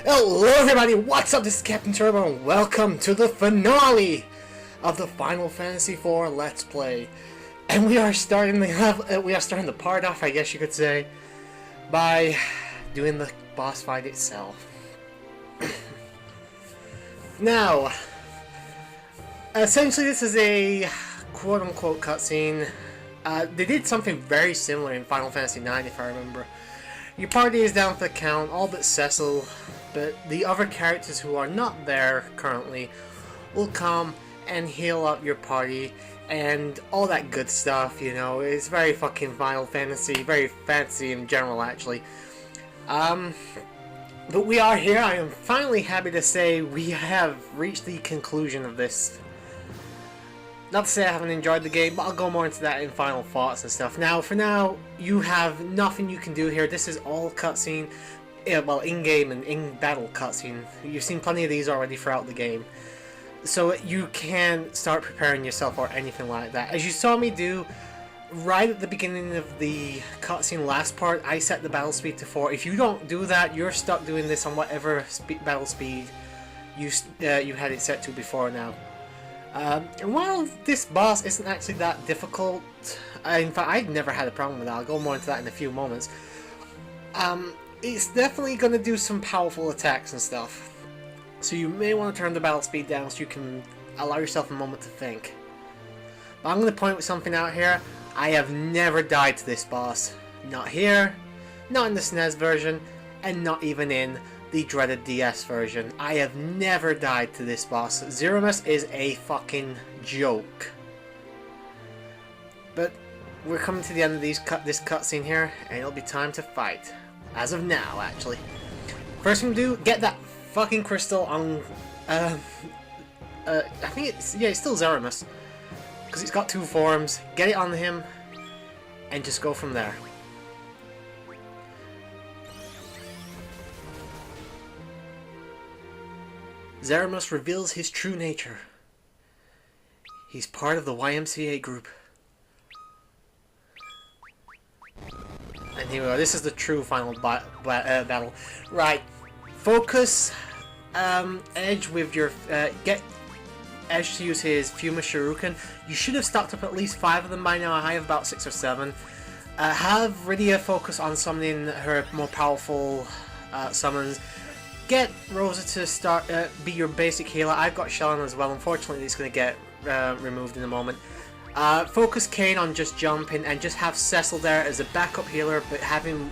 Hello everybody, what's up? This is Captain Turbo and welcome to the finale of the Final Fantasy IV Let's Play. And we are starting the part off, I guess you could say, by doing the boss fight itself. Now, essentially this is a quote-unquote cutscene. They did something very similar in Final Fantasy IX, if I remember. Your party is down for the count, all but Cecil, but the other characters who are not there currently will come and heal up your party and all that good stuff, you know. It's very fucking Final Fantasy, very fancy in general, actually. But we are here. I am finally happy to say we have reached the conclusion of this. Not to say I haven't enjoyed the game, but I'll go more into that in final thoughts and stuff. Now, for now, you have nothing you can do here. This is all cutscene. Well, in-game and in-battle cutscene. You've seen plenty of these already throughout the game. So you can start preparing yourself or anything like that. As you saw me do, right at the beginning of the cutscene last part, I set the battle speed to 4. If you don't do that, you're stuck doing this on whatever battle speed you had it set to before now. And while this boss isn't actually that difficult, in fact I've never had a problem with that, I'll go more into that in a few moments, it's definitely going to do some powerful attacks and stuff. So you may want to turn the battle speed down so you can allow yourself a moment to think. But I'm going to point with something out here. I have never died to this boss. Not here, not in the SNES version, and not even in the dreaded DS version. I have never died to this boss. Zeramus is a fucking joke. But we're coming to the end of this cutscene here, and it'll be time to fight. As of now, actually. First thing to do, get that fucking crystal on... I think it's... yeah, it's still Zeramus. Because it's got 2 forms. Get it on him, and just go from there. Zeramus reveals his true nature. He's part of the YMCA group. And here we are. This is the true final battle. Right. Focus Edge with your... get Edge to use his Fuma Shuriken. You should have stocked up at least 5 of them by now. I have about 6 or 7. Have Rydia focus on summoning her more powerful summons. Get Rosa to start be your basic healer. I've got Shellan as well. Unfortunately, it's going to get removed in a moment. Focus Kane on just jumping and just have Cecil there as a backup healer, but have him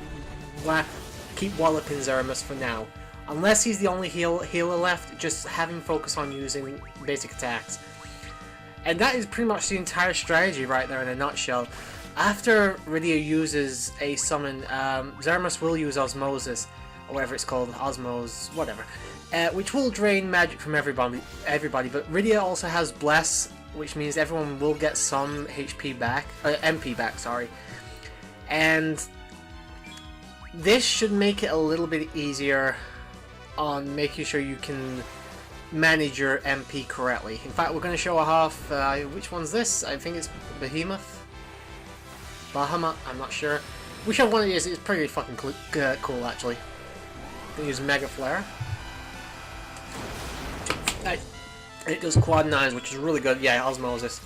keep walloping Zeramus for now. Unless he's the only healer left, just have him focus on using basic attacks. And that is pretty much the entire strategy right there in a nutshell. After Rydia uses a summon, Zeramus will use Osmosis, or whatever it's called, Osmos, whatever, which will drain magic from everybody. But Rydia also has Bless, which means everyone will get some HP back, MP back, sorry. And this should make it a little bit easier on making sure you can manage your MP correctly. In fact, we're going to show off, which one's this? I think it's Behemoth? Bahamut, I'm not sure. Whichever one it is, it's pretty fucking cool actually. They use Mega Flare. It does Quad 9s, which is really good. Yeah, Osmosis.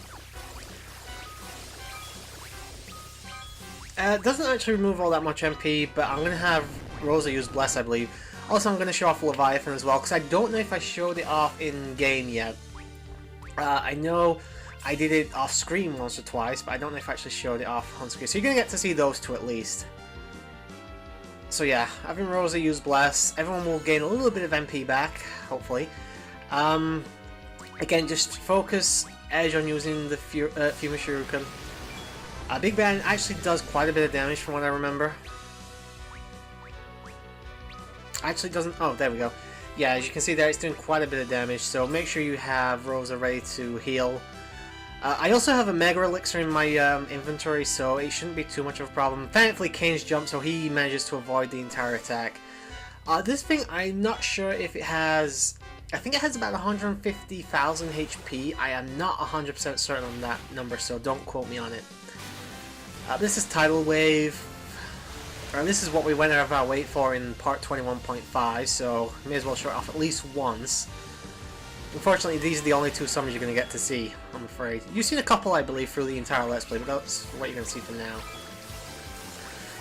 It doesn't actually remove all that much MP, but I'm going to have Rosa use Bless, I believe. Also, I'm going to show off Leviathan as well, because I don't know if I showed it off in-game yet. I know I did it off-screen once or twice, but I don't know if I actually showed it off on-screen. So you're going to get to see those 2 at least. So yeah, having Rosa use Bless, everyone will gain a little bit of MP back, hopefully. Again, just focus Edge on using the Fuma Shuriken. Big Bang actually does quite a bit of damage from what I remember. Actually doesn't... oh, there we go. Yeah, as you can see there, it's doing quite a bit of damage, so make sure you have Rosa ready to heal. I also have a Mega Elixir in my inventory, so it shouldn't be too much of a problem. Thankfully, Kane's jumped, so he manages to avoid the entire attack. This thing, I'm not sure if it has... I think it has about 150,000 HP. I am not 100% certain on that number, so don't quote me on it. This is Tidal Wave. And this is what we went out of our way for in part 21.5, so may as well show it off at least once. Unfortunately, these are the only two summons you're going to get to see, I'm afraid. You've seen a couple, I believe, through the entire Let's Play, but that's what you're going to see for now.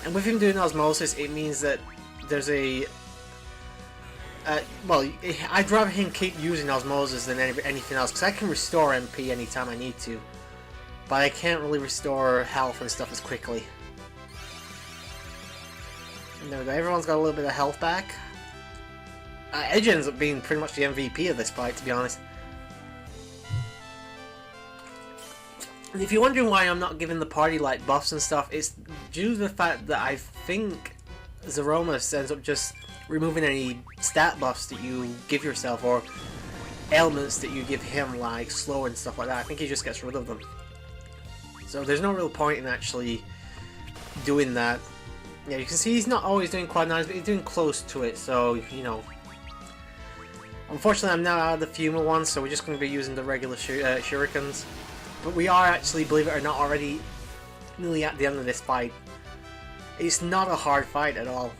And with him doing Osmosis, it means that there's a... well, I'd rather him keep using Osmosis than anything else, because I can restore MP anytime I need to. But I can't really restore health and stuff as quickly. And there we go, everyone's got a little bit of health back. Edge ends up being pretty much the MVP of this fight, to be honest. And if you're wondering why I'm not giving the party like buffs and stuff, it's due to the fact that I think Zeromus ends up just removing any stat buffs that you give yourself or ailments that you give him, like slow and stuff like that. I think he just gets rid of them. So there's no real point in actually doing that. Yeah, you can see he's not always doing quad 9s, but he's doing close to it, so, you know. Unfortunately, I'm now out of the Fuma one, so we're just going to be using the regular shurikens. But we are actually, believe it or not, already nearly at the end of this fight. It's not a hard fight at all.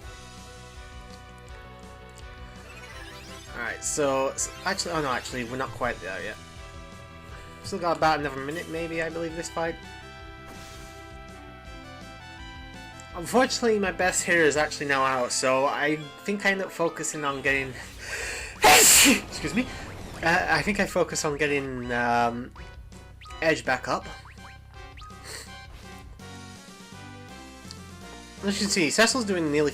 Alright, so actually, oh no, actually, we're not quite there yet. Still got about another minute, maybe, I believe, this fight. Unfortunately, my best hitter is actually now out, so I think I end up focusing on getting... Excuse me. I think I focus on getting Edge back up. As you can see, Cecil's doing nearly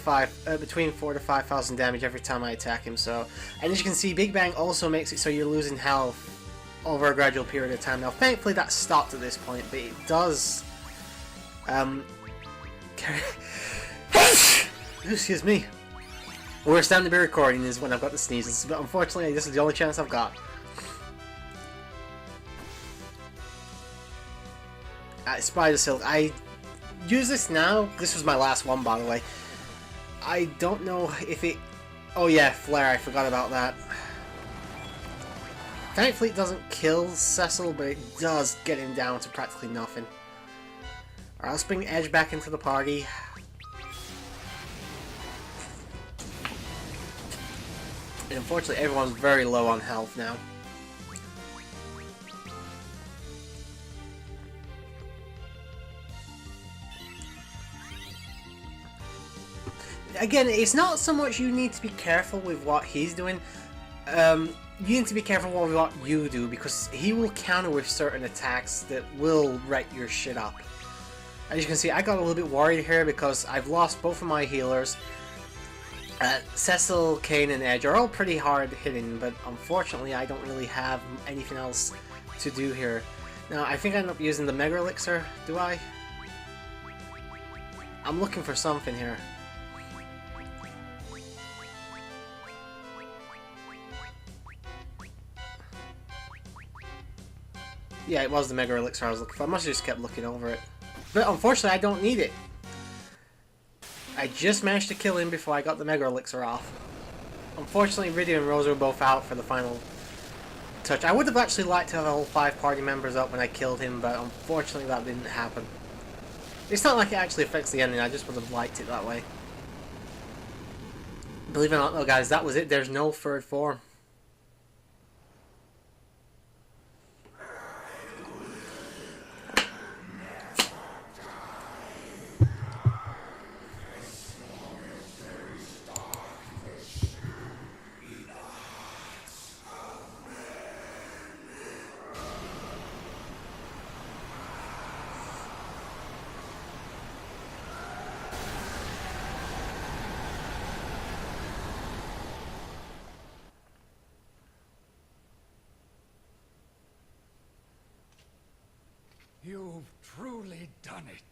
between 4,000 to 5,000 damage every time I attack him. So, and as you can see, Big Bang also makes it so you're losing health over a gradual period of time. Now, thankfully, that stopped at this point, but it does. Excuse me. Worst time to be recording is when I've got the sneezes, but unfortunately, this is the only chance I've got. Spider Silk. I use this now. This was my last one, by the way. I don't know if it... Oh yeah, Flare. I forgot about that. Thankfully, it doesn't kill Cecil, but it does get him down to practically nothing. Alright, let's bring Edge back into the party. And unfortunately, everyone's very low on health now. Again, it's not so much you need to be careful with what he's doing. You need to be careful with what you do, because he will counter with certain attacks that will wreck your shit up. As you can see, I got a little bit worried here because I've lost both of my healers. Cecil, Kane, and Edge are all pretty hard hitting, but unfortunately I don't really have anything else to do here. Now, I think I end up using the Mega Elixir, do I? I'm looking for something here. Yeah, it was the Mega Elixir I was looking for. I must have just kept looking over it. But unfortunately, I don't need it. I just managed to kill him before I got the Mega Elixir off. Unfortunately, Riddy and Rose were both out for the final touch. I would have actually liked to have all 5 party members up when I killed him, but unfortunately that didn't happen. It's not like it actually affects the ending, I just would have liked it that way. Believe it or not though, guys, that was it. There's no third form. You've truly done it.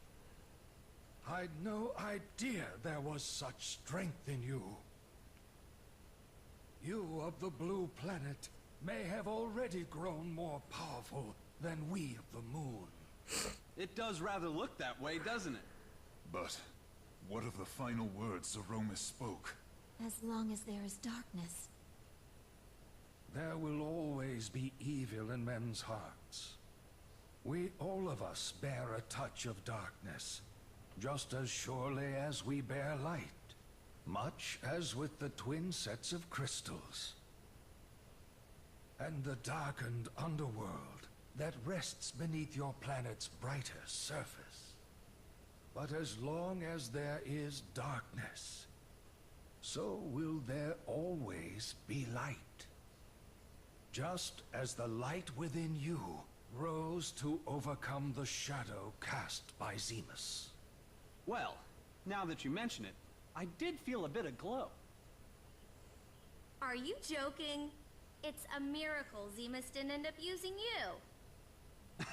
I'd no idea there was such strength in you. You of the blue planet may have already grown more powerful than we of the moon. It does rather look that way, doesn't it? But what of the final words Zeromus spoke? As long as there is darkness. There will always be evil in men's hearts. We, all of us, bear a touch of darkness. just as surely as we bear light, much as with the twin sets of crystals. And the darkened underworld that rests beneath your planet's brighter surface. But as long as there is darkness, so will there always be light. Just as the light within you rose to overcome the shadow cast by Zemus. Well, now that you mention it, I did feel a bit of glow. Are you joking? It's a miracle Zemus didn't end up using you.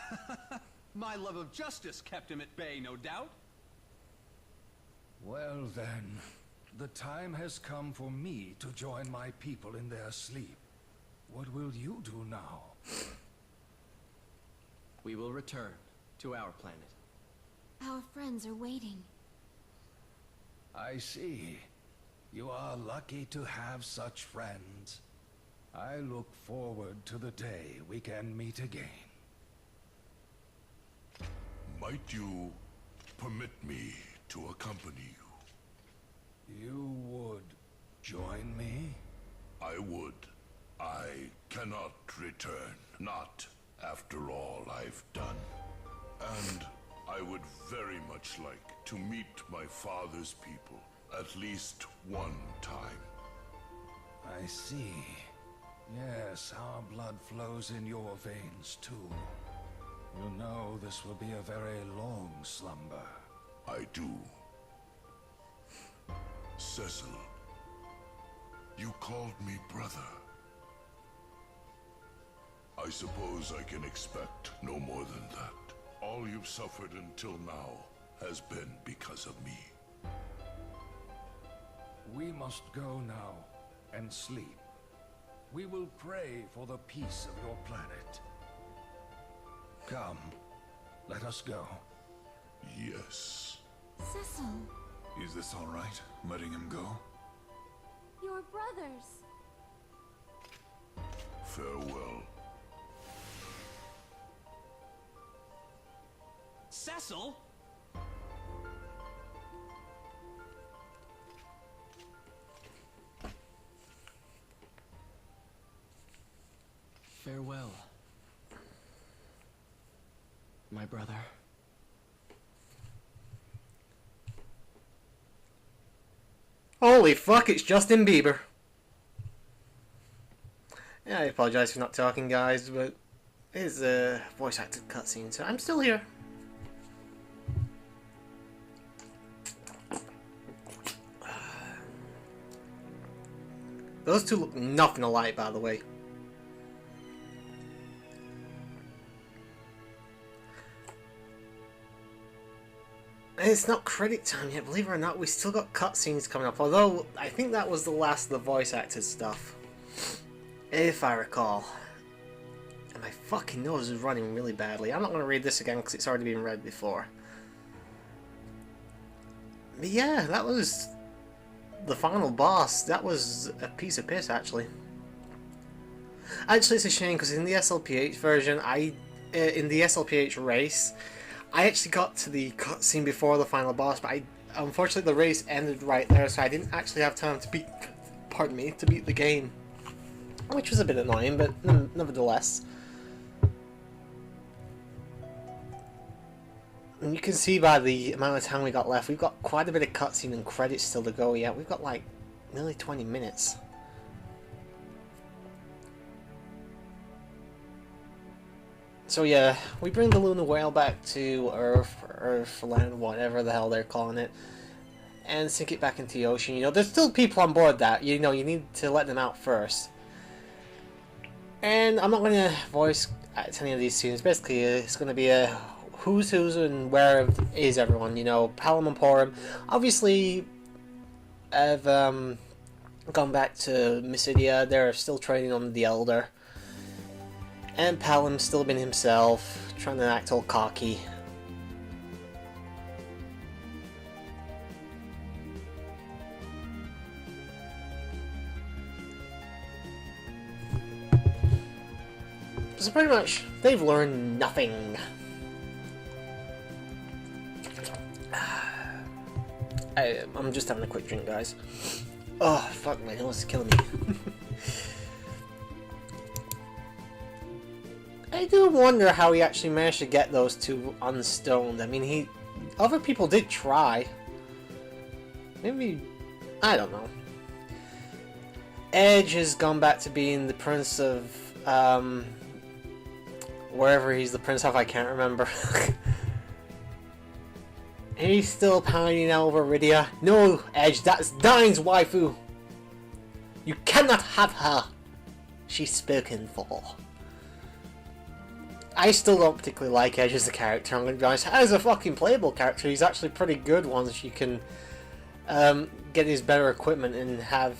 My love of justice kept him at bay, no doubt. Well then, the time has come for me to join my people in their sleep. What will you do now? We will return to our planet. Our friends are waiting. I see. You are lucky to have such friends. I look forward to the day we can meet again. Might you permit me to accompany you? You would join me? I would. I cannot return. Not after all I've done. And I would very much like to meet my father's people at least one time. I see. Yes, our blood flows in your veins too. You know this will be a very long slumber. I do. Cecil, you called me brother. I suppose I can expect no more than that. All you've suffered until now has been because of me. We must go now and sleep. We will pray for the peace of your planet. Come, let us go. Yes. Cecil, Is this all right, letting him go? Your brothers. Farewell. Cecil? Farewell, my brother. Holy fuck, it's Justin Bieber. Yeah, I apologize for not talking, guys, but it is a voice acted cutscene, so I'm still here. Those two look nothing alike, by the way. It's not credit time yet, believe it or not. We still got cutscenes coming up. Although, I think that was the last of the voice acted stuff. If I recall. And my fucking nose is running really badly. I'm not going to read this again because it's already been read before. But yeah, that was the final boss. That was a piece of piss, actually. Actually, it's a shame because in the SLPH version, in the SLPH race, I actually got to the cutscene before the final boss, but unfortunately the race ended right there, so I didn't actually have time to beat, to beat the game. Which was a bit annoying, but nevertheless. And you can see by the amount of time we got left, we've got quite a bit of cutscene and credits still to go yet. We've got like nearly 20 minutes. So yeah, we bring the Lunar Whale back to Earthland, whatever the hell they're calling it, and sink it back into the ocean. You know, there's still people on board that, you know, you need to let them out first. And I'm not going to voice act any of these scenes. Basically, it's going to be a who's and where is everyone, you know. Palom and Porum obviously have gone back to Mysidia. They're still training on the Elder. And Palom's still been himself, trying to act all cocky. So pretty much, they've learned nothing. I'm just having a quick drink, guys. Oh, fuck, my nose is killing me. I do wonder how he actually managed to get those two unstoned. I mean, other people did try. Maybe, I don't know. Edge has gone back to being the prince of, wherever he's the prince of, I can't remember. He's still pining over Rydia. No, Edge, that's Dine's waifu. You cannot have her. She's spoken for. I still don't particularly like Edge as a character, I'm going to be honest. As a fucking playable character, he's actually pretty good once you can get his better equipment and have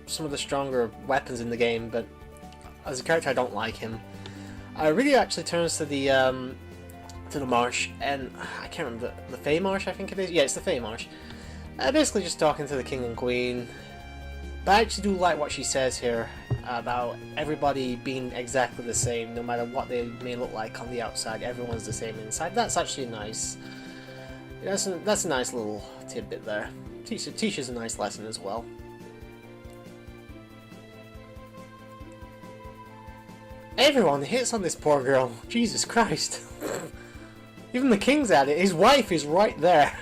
some of the stronger weapons in the game, but as a character I don't like him. Rydia actually turns to the marsh, and I can't remember, the Fey Marsh I think it is? Yeah, it's the Fey Marsh. Basically just talking to the King and Queen. But I actually do like what she says here about everybody being exactly the same, no matter what they may look like on the outside, everyone's the same inside. That's actually nice. That's a nice little tidbit there. Teaches a nice lesson as well. Everyone hits on this poor girl. Jesus Christ. Even the king's at it. His wife is right there.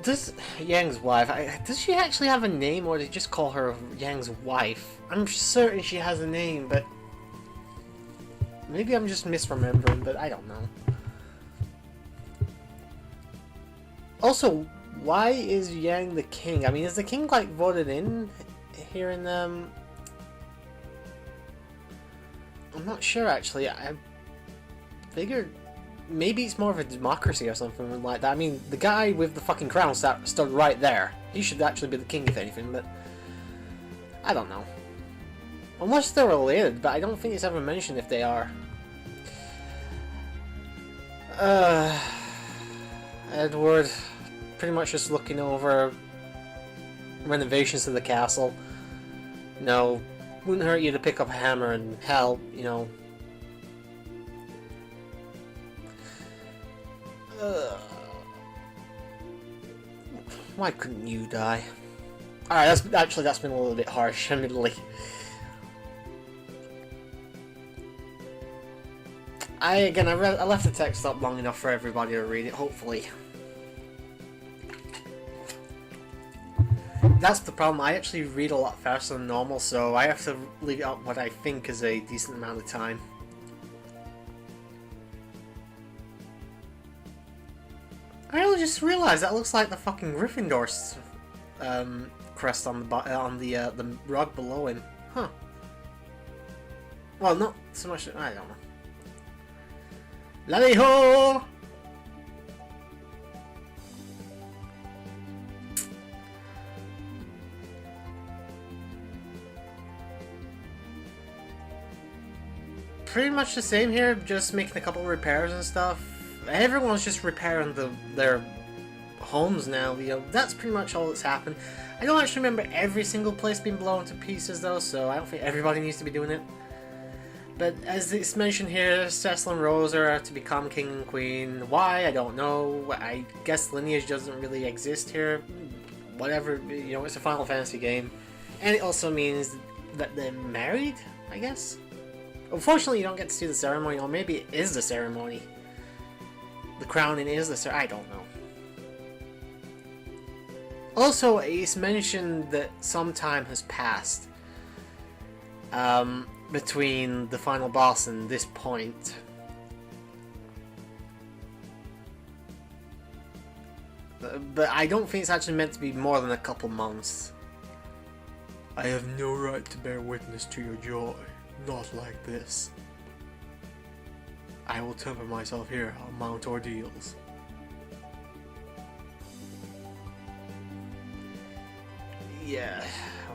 Does Yang's wife, does she actually have a name, or do they just call her Yang's wife? I'm certain she has a name, but maybe I'm just misremembering, but I don't know. Also, why is Yang the king? I mean, is the king like voted in here in I'm not sure actually. I figured maybe it's more of a democracy or something like that. I mean, the guy with the fucking crown stood right there. He should actually be the king if anything, but I don't know. Unless they're related, but I don't think it's ever mentioned if they are. Edward, pretty much just looking over renovations to the castle. You know, wouldn't hurt you to pick up a hammer and help, you know. Why couldn't you die? Alright, that's been a little bit harsh, admittedly. I left the text up long enough for everybody to read it, hopefully. That's the problem, I actually read a lot faster than normal, so I have to leave it up what I think is a decent amount of time. I just realized that looks like the fucking Gryffindor's crest on the rug below him. Huh. Well, not so much. I don't know. Lally ho! Pretty much the same here, just making a couple repairs and stuff. Everyone's just repairing their homes now, you know, that's pretty much all that's happened. I don't actually remember every single place being blown to pieces though, so I don't think everybody needs to be doing it. But as it's mentioned here, Cecil and Rose are to become king and queen. Why? I don't know. I guess lineage doesn't really exist here. Whatever, you know, it's a Final Fantasy game. And it also means that they're married, I guess? Unfortunately, you don't get to see the ceremony, or maybe it is the ceremony. The crowning is the ceremony, I don't know. Also, it's mentioned that some time has passed between the final boss and this point. But I don't think it's actually meant to be more than a couple months. I have no right to bear witness to your joy. Not like this. I will temper myself here. I'll mount ordeals. Yeah,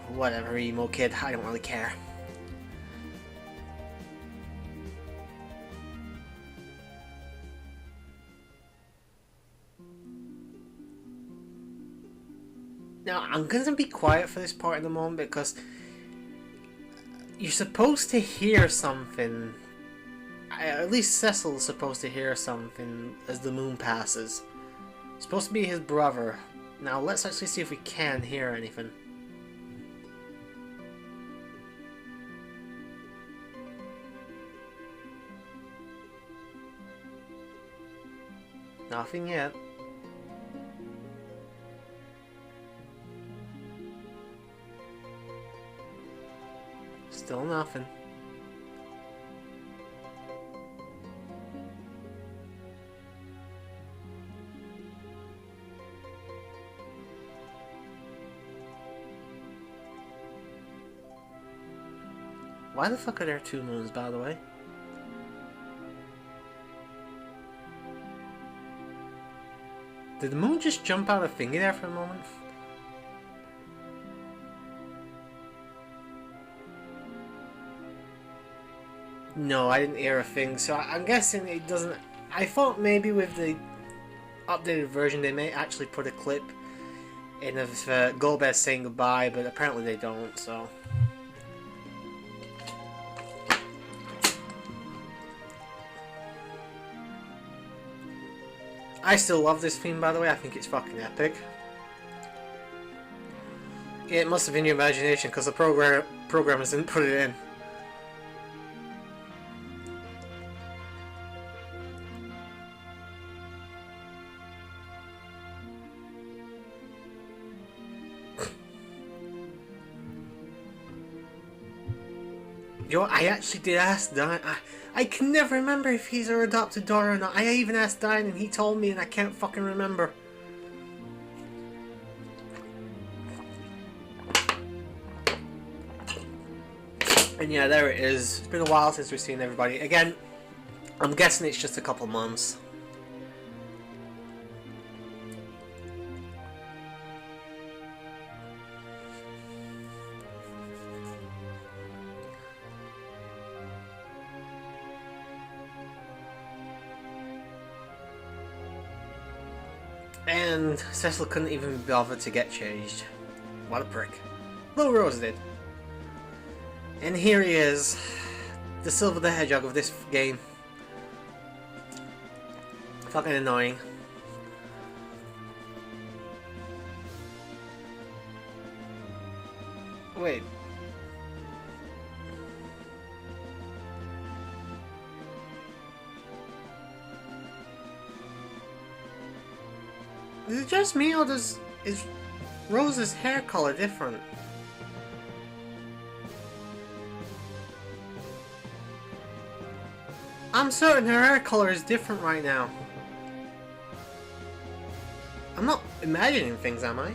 whatever, emo kid. I don't really care. Now, I'm gonna be quiet for this part in the moment because you're supposed to hear something. At least Cecil's supposed to hear something as the moon passes. It's supposed to be his brother. Now let's actually see if we can hear anything. Nothing yet. Still nothing. Why the fuck are there two moons, by the way? Did the moon just jump out of thingy there for a moment? No, I didn't hear a thing, so I'm guessing it doesn't... I thought maybe with the updated version they may actually put a clip in of Golbez saying goodbye, but apparently they don't, so... I still love this theme, by the way. I think it's fucking epic. Yeah, it must have been your imagination, because the programmers didn't put it in. Yo, I actually did ask Diane. I can never remember if he's her adopted daughter or not. I even asked Diane and he told me and I can't fucking remember. And yeah, there it is. It's been a while since we've seen everybody. Again, I'm guessing it's just a couple months. And Cecil couldn't even be bothered to get changed. What a prick. Little Rose did. And here he is, the Silver the Hedgehog of this game. Fucking annoying. Wait. Is it just me, or is Rose's hair color different? I'm certain her hair color is different right now. I'm not imagining things, am I?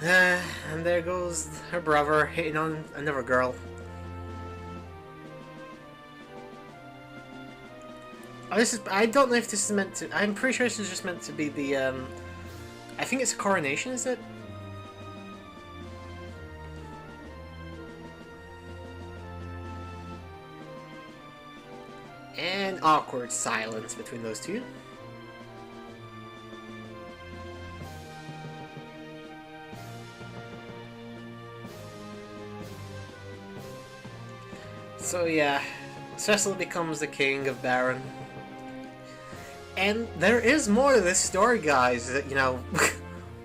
And there goes her brother hitting on another girl. I don't know if this is meant to... I'm pretty sure this is just meant to be the, I think it's a coronation, is it? And awkward silence between those two. So yeah, Cecil becomes the king of Baron. And there is more to this story, guys. That, you know,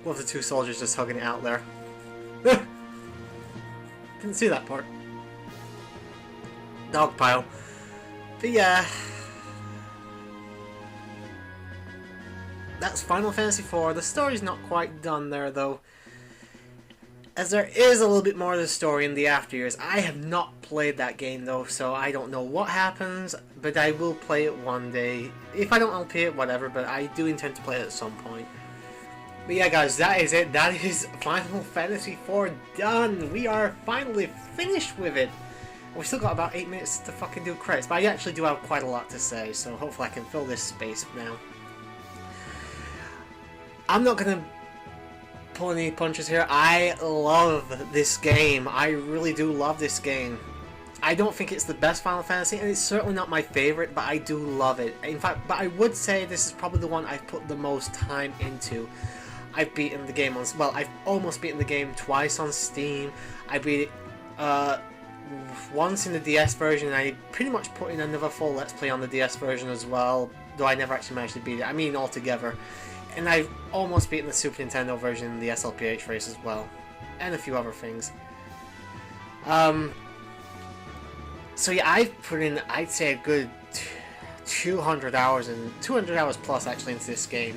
with the two soldiers just hugging it out there. Didn't see that part. Dog pile. But yeah. That's Final Fantasy IV. The story's not quite done there, though. As there is a little bit more to the story in the after years. I have not played that game though, so I don't know what happens, but I will play it one day. If I don't LP it, whatever, but I do intend to play it at some point. But yeah guys, that is it. That is Final Fantasy IV done. We are finally finished with it. We've still got about 8 minutes to fucking do credits, but I actually do have quite a lot to say, so hopefully I can fill this space now. I'm not gonna pull any punches here. I love this game. I really do love this game. I don't think it's the best Final Fantasy, and it's certainly not my favorite, but I do love it. In fact, but I would say this is probably the one I've put the most time into. I've beaten the game on, well, I've almost beaten the game twice on Steam. I beat it once in the DS version, and I pretty much put in another full Let's Play on the DS version as well, though I never actually managed to beat it. I mean, altogether. And I've almost beaten the Super Nintendo version in the SLPH race as well, and a few other things. So yeah, I've put in, I'd say, a good 200 hours, and 200 hours plus actually into this game.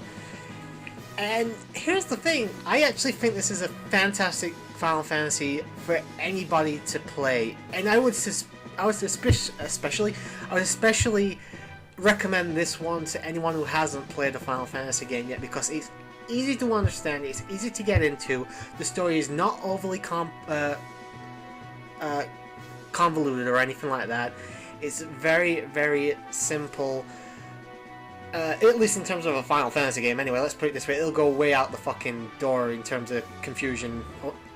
And here's the thing, I actually think this is a fantastic Final Fantasy for anybody to play, and I would especially recommend this one to anyone who hasn't played a Final Fantasy game yet, because it's easy to understand, it's easy to get into, the story is not overly convoluted or anything like that. It's very, very simple. At least in terms of a Final Fantasy game, anyway, let's put it this way, it'll go way out the fucking door in terms of confusion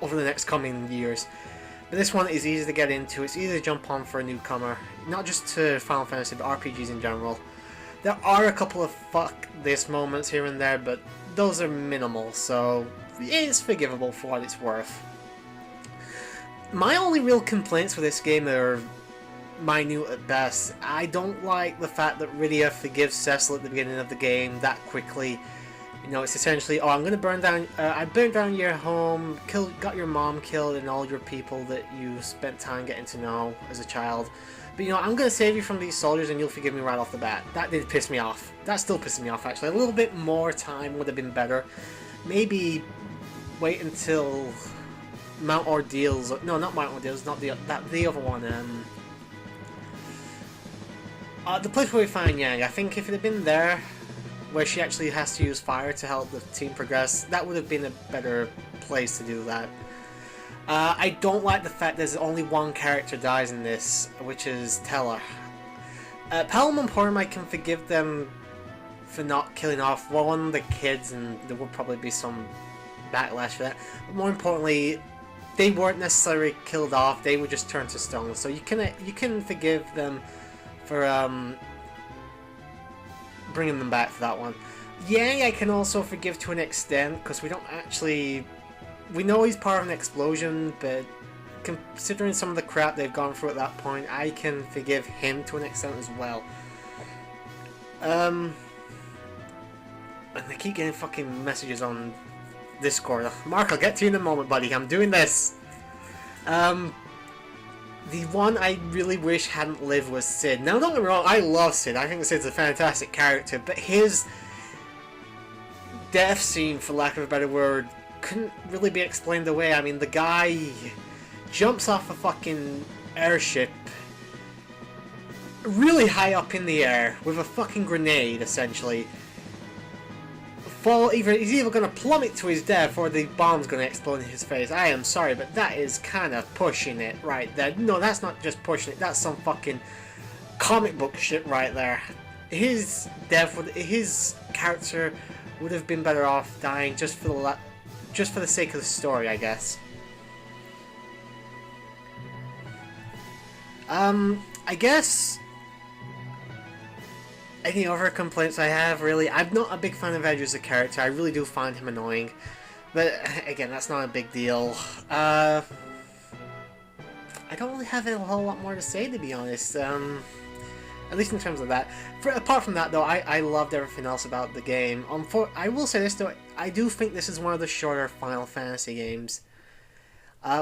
over the next coming years. But this one is easy to get into, it's easy to jump on for a newcomer, not just to Final Fantasy, but RPGs in general. There are a couple of fuck this moments here and there, but those are minimal, so it's forgivable for what it's worth. My only real complaints with this game are minute at best. I don't like the fact that Rydia forgives Cecil at the beginning of the game that quickly. You know, it's essentially, oh, I'm gonna burn down, I burned down your home, got your mom killed and all your people that you spent time getting to know as a child. But you know, I'm gonna save you from these soldiers and you'll forgive me right off the bat. That did piss me off. That still pisses me off actually. A little bit more time would have been better. Maybe wait until Mount Ordeals, no, not Mount Ordeals, not the other one, the place where we find Yang. I think if it had been there, where she actually has to use fire to help the team progress, that would have been a better place to do that. I don't like the fact there's only one character dies in this, which is Teller. Pelham and Purim, I can forgive them for not killing off one of the kids, and there would probably be some backlash for that. But more importantly, they weren't necessarily killed off, they would just turn to stone, so you can forgive them for bringing them back for that one. Yang I can also forgive to an extent, because we don't actually... We know he's part of an explosion, but considering some of the crap they've gone through at that point, I can forgive him to an extent as well. And I keep getting fucking messages on Discord. Mark, I'll get to you in a moment, buddy. I'm doing this. The one I really wish hadn't lived was Sid. Now, don't get me wrong, I love Sid. I think Sid's a fantastic character, but his death scene, for lack of a better word, couldn't really be explained away. I mean, the guy jumps off a fucking airship really high up in the air with a fucking grenade, essentially. He's either going to plummet to his death or the bomb's going to explode in his face. I am sorry, but that is kind of pushing it right there. No, that's not just pushing it. That's some fucking comic book shit right there. His death, his character would have been better off dying just for the sake of the story, I guess. I guess any other complaints I have, really, I'm not a big fan of Edge as a character. I really do find him annoying, but again, that's not a big deal. I don't really have a whole lot more to say, to be honest. At least in terms of that. Apart from that, though, I loved everything else about the game. I will say this, though, I do think this is one of the shorter Final Fantasy games. I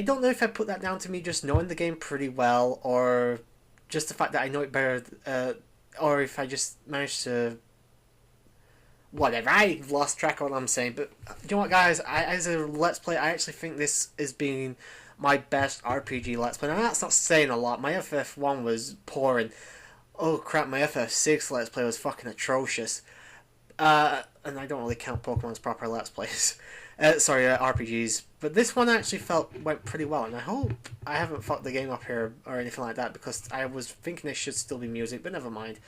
don't know if I put that down to me just knowing the game pretty well, or just the fact that I know it better, or if I just managed to... Whatever, I lost track of what I'm saying, but you know what, guys, as a Let's Play, I actually think this is being my best RPG Let's Play. Now, that's not saying a lot. My FF1 was poor, and oh crap, my FF6 Let's Play was fucking atrocious. And I don't really count Pokemon's proper Let's Plays. RPGs. But this one actually went pretty well, and I hope I haven't fucked the game up here or anything like that, because I was thinking there should still be music, but never mind.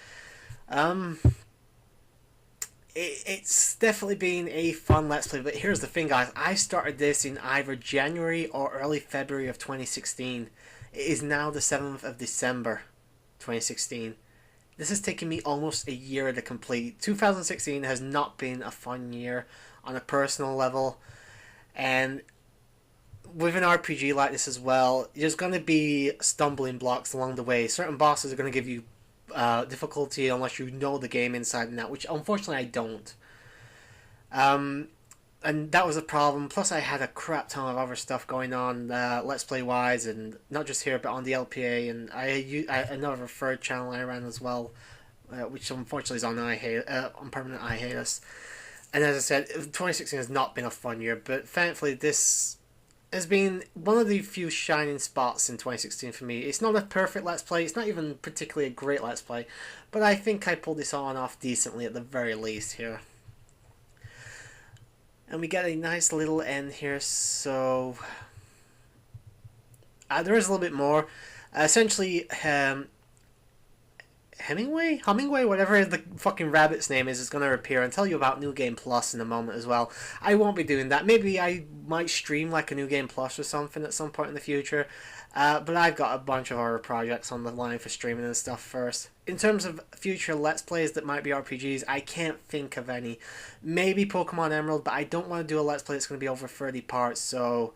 It's definitely been a fun Let's Play, but here's the thing, guys. I started this in either January or early February of 2016. It is now the 7th of December, 2016. This has taken me almost a year to complete. 2016 has not been a fun year on a personal level, and with an RPG like this as well, there's going to be stumbling blocks along the way. Certain bosses are going to give you difficulty unless you know the game inside and out, which unfortunately I don't. And that was a problem. Plus, I had a crap ton of other stuff going on, Let's Play wise, and not just here, but on the LPA. And another third channel I ran as well, which unfortunately is on permanent hiatus. And as I said, 2016 has not been a fun year, but thankfully this has been one of the few shining spots in 2016 for me. It's not a perfect Let's Play. It's not even particularly a great Let's Play, but I think I pulled this on off decently at the very least here. And we get a nice little end here, so there is a little bit more. Essentially, Hemingway, whatever the fucking rabbit's name is going to appear and tell you about New Game Plus in a moment as well. I won't be doing that. Maybe I might stream like a New Game Plus or something at some point in the future. But I've got a bunch of other projects on the line for streaming and stuff first. In terms of future Let's Plays that might be RPGs, I can't think of any. Maybe Pokemon Emerald, but I don't want to do a Let's Play that's going to be over 30 parts, so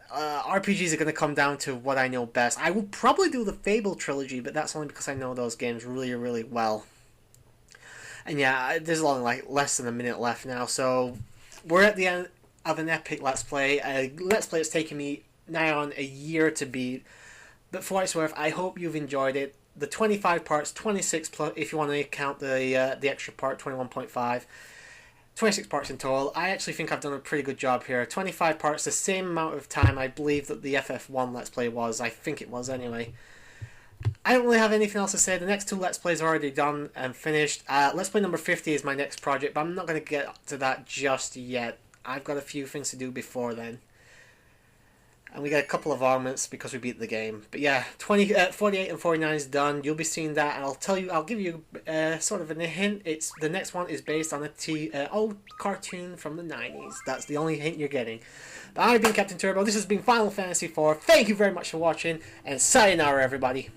RPGs are going to come down to what I know best. I will probably do the Fable trilogy, but that's only because I know those games really, really well. And yeah, there's only like less than a minute left now, so we're at the end of an epic Let's Play. A Let's Play that's taken me now on a year to beat, but for what it's worth, I hope you've enjoyed it. The 25 parts, 26 plus if you want to count the extra part, 21.5. 26 parts in total. I actually think I've done a pretty good job here. 25 parts, the same amount of time I believe that the FF1 Let's Play was. I think it was anyway. I don't really have anything else to say. The next two Let's Plays are already done and finished. Let's Play number 50 is my next project, but I'm not going to get to that just yet. I've got a few things to do before then. And we get a couple of augments because we beat the game. But yeah, 48 and 49 is done. You'll be seeing that, and I'll give you sort of a hint. The next one is based on a old cartoon from the 90s. That's the only hint you're getting. But I've been Captain Turbo. This has been Final Fantasy IV. Thank you very much for watching, and sayonara, everybody.